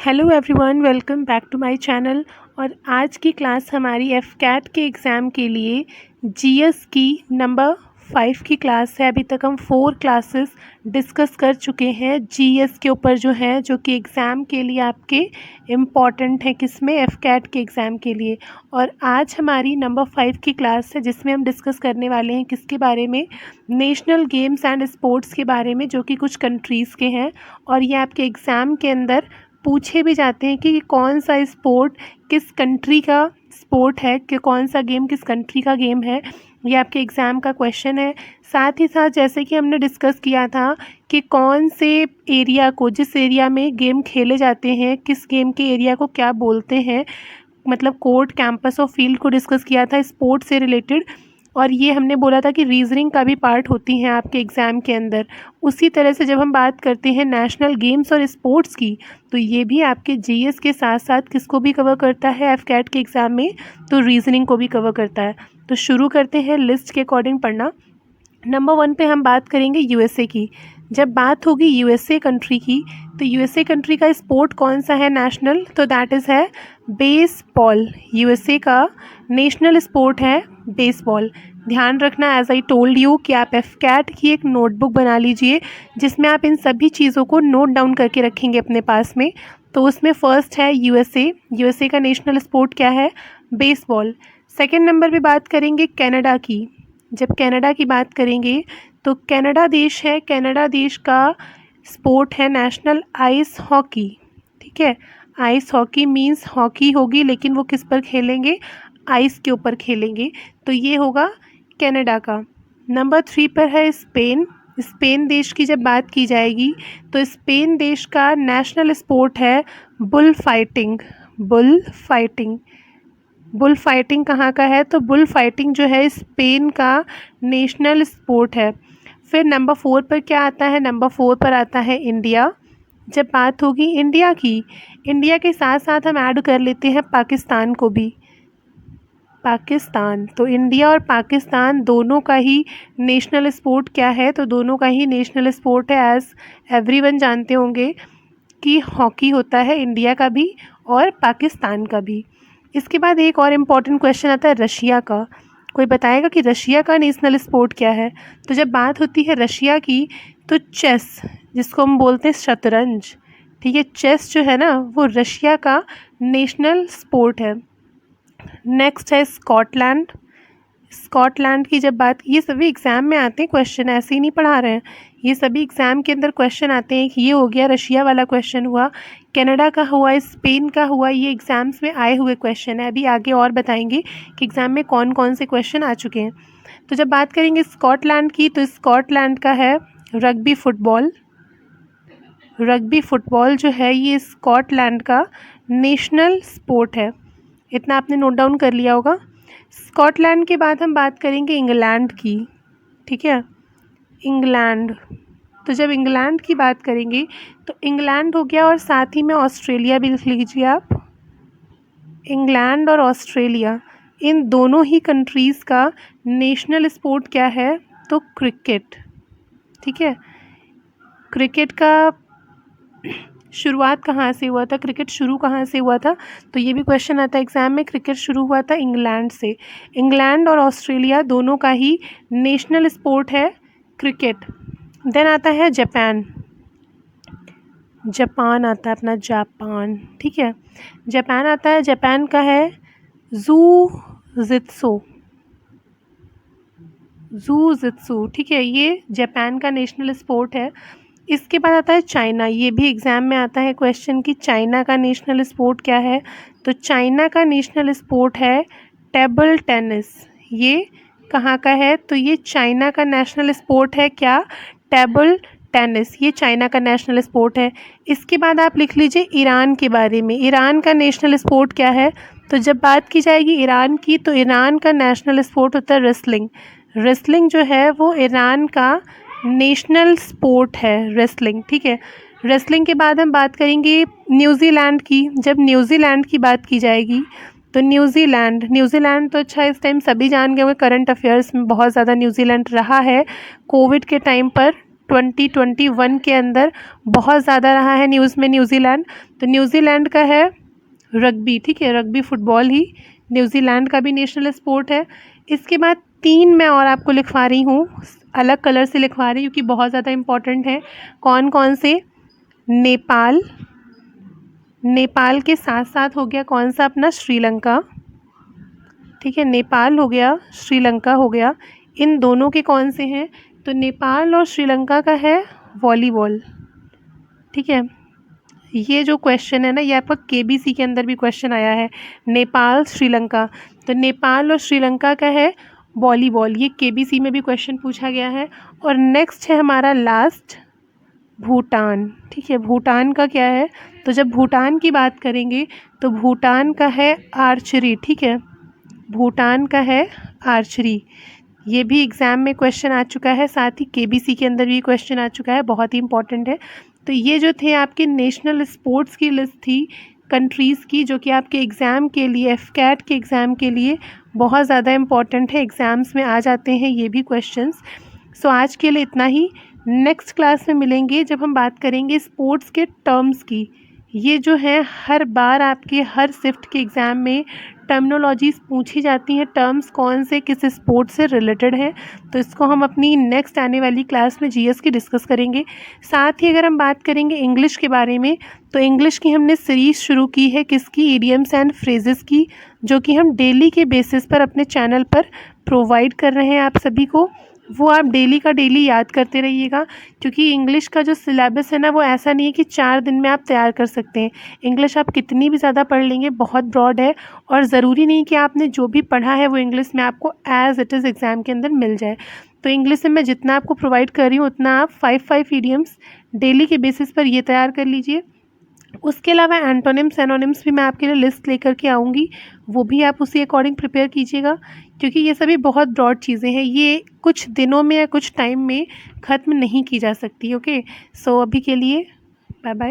Hello everyone, welcome back to my channel. और आज की क्लास हमारी एफ कैट के एग्ज़ाम के लिए जीएस की नंबर 5 की क्लास है। अभी तक हम 4 क्लासेस डिस्कस कर चुके हैं जीएस के ऊपर जो कि एग्ज़ाम के लिए आपके इम्पॉर्टेंट है, किसमें, एफ कैट के एग्ज़ाम के लिए। और आज हमारी नंबर 5 की क्लास है जिसमें हम डिस्कस करने वाले हैं किसके बारे में, नेशनल गेम्स एंड स्पोर्ट्स के बारे में, जो कि कुछ कंट्रीज़ के हैं। और ये आपके एग्ज़ाम के अंदर पूछे भी जाते हैं कि कौन सा स्पोर्ट किस कंट्री का स्पोर्ट है, कि कौन सा गेम किस कंट्री का गेम है। ये आपके एग्ज़ाम का क्वेश्चन है। साथ ही साथ जैसे कि हमने डिस्कस किया था कि कौन से एरिया को, जिस एरिया में गेम खेले जाते हैं, किस गेम के एरिया को क्या बोलते हैं, मतलब कोर्ट, कैंपस और फील्ड को डिस्कस किया था स्पोर्ट्स से रिलेटेड। और ये हमने बोला था कि रीजनिंग का भी पार्ट होती हैं आपके एग्ज़ाम के अंदर। उसी तरह से जब हम बात करते हैं नेशनल गेम्स और स्पोर्ट्स की, तो ये भी आपके जीएस के साथ साथ किसको भी कवर करता है एफ कैट के एग्ज़ाम में, तो रीजनिंग को भी कवर करता है। तो शुरू करते हैं लिस्ट के अकॉर्डिंग पढ़ना। नंबर 1 पे हम बात करेंगे यूएसए की। जब बात होगी यूएसए कंट्री की, तो यूएसए कंट्री का स्पोर्ट कौन सा है नेशनल, तो दैट इज़ है बेसबॉल। यूएसए का नेशनल स्पोर्ट है बेसबॉल। ध्यान रखना, एज आई टोल्ड यू, कि आप एफ कैट की एक नोटबुक बना लीजिए जिसमें आप इन सभी चीज़ों को नोट डाउन करके रखेंगे अपने पास में। तो उसमें फर्स्ट है यूएसए। यूएसए का नेशनल स्पोर्ट क्या है, बेसबॉल। सेकेंड नंबर पे बात करेंगे कनाडा की। जब कनाडा की बात करेंगे तो कनाडा देश है, कनाडा देश का स्पोर्ट है नेशनल आइस हॉकी। ठीक है, आइस हॉकी मींस हॉकी होगी लेकिन वो किस पर खेलेंगे, आइस के ऊपर खेलेंगे। तो ये होगा कनाडा का। नंबर 3 पर है स्पेन। स्पेन देश की जब बात की जाएगी तो स्पेन देश का नेशनल स्पोर्ट है bull fighting. Bull fighting, bull fighting कहाँ का है, तो बुल फाइटिंग जो है स्पेन का नेशनल स्पोर्ट है। फिर नंबर 4 पर क्या आता है, नंबर 4 पर आता है इंडिया। जब बात होगी इंडिया की, इंडिया के साथ साथ हम ऐड कर लेते हैं पाकिस्तान को भी। पाकिस्तान, तो इंडिया और पाकिस्तान दोनों का ही नेशनल स्पोर्ट क्या है, तो दोनों का ही नेशनल स्पोर्ट है, एज एवरीवन जानते होंगे कि हॉकी होता है इंडिया का भी और पाकिस्तान का भी। इसके बाद एक और इम्पॉर्टेंट क्वेश्चन आता है रशिया का। कोई बताएगा कि रशिया का नेशनल स्पोर्ट क्या है, तो जब बात होती है रशिया की तो चेस, जिसको हम बोलते हैं शतरंज, ठीक है, चेस जो है ना वो रशिया का नेशनल स्पोर्ट है। नेक्स्ट है स्कॉटलैंड। स्कॉटलैंड की जब बात, ये सभी एग्ज़ाम में आते हैं क्वेश्चन, ऐसे ही नहीं पढ़ा रहे हैं, ये सभी एग्ज़ाम के अंदर क्वेश्चन आते हैं। कि ये हो गया रशिया वाला क्वेश्चन हुआ, कनाडा का हुआ, स्पेन का हुआ, ये एग्ज़ाम्स में आए हुए क्वेश्चन है। अभी आगे और बताएंगे कि एग्ज़ाम में कौन कौन से क्वेश्चन आ चुके हैं। तो जब बात करेंगे स्कॉटलैंड की, तो स्कॉटलैंड का है रग्बी फुटबॉल। रग्बी फुटबॉल जो है ये स्कॉटलैंड का नेशनल स्पोर्ट है। इतना आपने नोट डाउन कर लिया होगा। स्कॉटलैंड के बाद हम बात करेंगे इंग्लैंड की। ठीक है, इंग्लैंड। तो जब इंग्लैंड की बात करेंगे तो इंग्लैंड हो गया, और साथ ही में ऑस्ट्रेलिया भी लिख लीजिए आप। इंग्लैंड और ऑस्ट्रेलिया, इन दोनों ही कंट्रीज़ का नेशनल स्पोर्ट क्या है, तो क्रिकेट। ठीक है, क्रिकेट का शुरुआत कहाँ से हुआ था, क्रिकेट शुरू कहाँ से हुआ था, तो ये भी क्वेश्चन आता है एग्ज़ाम में। क्रिकेट शुरू हुआ था इंग्लैंड से। इंग्लैंड और ऑस्ट्रेलिया दोनों का ही नेशनल स्पोर्ट है क्रिकेट। देन आता है जापान। जापान आता है अपना, जापान। ठीक है, जापान आता है, जापान का है जू जित्सु। जू जित्सु, ठीक है, ये जापान का नेशनल स्पोर्ट है। इसके बाद आता है चाइना। ये भी एग्ज़ाम में आता है क्वेश्चन कि चाइना का नेशनल स्पोर्ट क्या है, तो चाइना का नेशनल स्पोर्ट है टेबल टेनिस। ये कहाँ का है, तो ये चाइना का नेशनल स्पोर्ट है क्या, टेबल टेनिस, ये चाइना का नेशनल स्पोर्ट है। इसके बाद आप लिख लीजिए ईरान के बारे में। ईरान का नेशनल स्पोर्ट क्या है, तो जब बात की जाएगी ईरान की, तो ईरान का नेशनल स्पोर्ट होता है रेसलिंग। रेसलिंग जो है वो ईरान का नेशनल स्पोर्ट है, रेसलिंग। ठीक है, रेसलिंग के बाद हम बात करेंगे न्यूजीलैंड की। जब न्यूजीलैंड की बात की जाएगी तो न्यूजीलैंड, न्यूजीलैंड तो अच्छा इस टाइम सभी जान गए होंगे, करंट अफेयर्स में बहुत ज़्यादा न्यूजीलैंड रहा है कोविड के टाइम पर। 2021 के अंदर बहुत ज़्यादा रहा है न्यूज़ में न्यूजीलैंड। तो न्यूजीलैंड का है रग्बी, ठीक है, रग्बी फुटबॉल ही न्यूजीलैंड का भी नेशनल स्पोर्ट है। इसके बाद 3 मैं और आपको लिखवा रही हूँ, अलग कलर से लिखवा रही हूँ क्योंकि बहुत ज़्यादा इम्पॉर्टेंट है। कौन कौन से? नेपाल, नेपाल के साथ साथ हो गया कौन सा अपना? श्रीलंका, ठीक है, नेपाल हो गया, श्रीलंका हो गया। इन दोनों के कौन से हैं? तो नेपाल और श्रीलंका का है वॉलीबॉल, ठीक है। ये जो क्वेश्चन है ना, ये आपका केबीसी के अंदर भी क्वेश्चन आया है, नेपाल श्रीलंका। तो नेपाल और श्रीलंका का है वॉलीबॉल, ये केबीसी में भी क्वेश्चन पूछा गया है। और नेक्स्ट है हमारा लास्ट भूटान, ठीक है। भूटान का क्या है? तो जब भूटान की बात करेंगे तो भूटान का है आर्चरी, ठीक है, भूटान का है आर्चरी। ये भी एग्ज़ाम में क्वेश्चन आ चुका है, साथ ही केबीसी के अंदर भी क्वेश्चन आ चुका है, बहुत ही इंपॉर्टेंट है। तो ये जो थे आपके नेशनल स्पोर्ट्स की लिस्ट थी कंट्रीज़ की, जो कि आपके एग्ज़ाम के लिए, एफकैट के एग्ज़ाम के लिए बहुत ज़्यादा इम्पॉर्टेंट है, एग्ज़ाम्स में आ जाते हैं ये भी क्वेश्चंस। सो आज के लिए इतना ही। नेक्स्ट क्लास में मिलेंगे जब हम बात करेंगे स्पोर्ट्स के टर्म्स की। ये जो है हर बार आपके हर शिफ्ट के एग्ज़ाम में टर्मिनोलॉजीज़ पूछी जाती हैं, टर्म्स कौन से किस स्पोर्ट से रिलेटेड हैं। तो इसको हम अपनी नेक्स्ट आने वाली क्लास में जीएस की डिस्कस करेंगे। साथ ही अगर हम बात करेंगे इंग्लिश के बारे में, तो इंग्लिश की हमने सीरीज़ शुरू की है किसकी? इडियम्स एंड फ्रेजेस की, जो कि हम डेली के बेसिस पर अपने चैनल पर प्रोवाइड कर रहे हैं आप सभी को। वो आप डेली का डेली याद करते रहिएगा, क्योंकि इंग्लिश का जो सिलेबस है ना, वो ऐसा नहीं है कि 4 दिन में आप तैयार कर सकते हैं। इंग्लिश आप कितनी भी ज़्यादा पढ़ लेंगे, बहुत ब्रॉड है, और ज़रूरी नहीं कि आपने जो भी पढ़ा है वो इंग्लिश में आपको एज़ इट इज़ एग्ज़ाम के अंदर मिल जाए। तो इंग्लिश में मैं जितना आपको प्रोवाइड कर रही हूँ उतना आप 5 इडियम्स डेली के बेसिस पर ये तैयार कर लीजिए। उसके अलावा एंटोनिम्स एनोनिम्स भी मैं आपके लिए लिस्ट लेकर के आऊँगी, वो भी आप उसी अकॉर्डिंग प्रिपेयर कीजिएगा, क्योंकि ये सभी बहुत ब्रॉड चीज़ें हैं, ये कुछ दिनों में या कुछ टाइम में ख़त्म नहीं की जा सकती। ओके, सो अभी के लिए बाय बाय।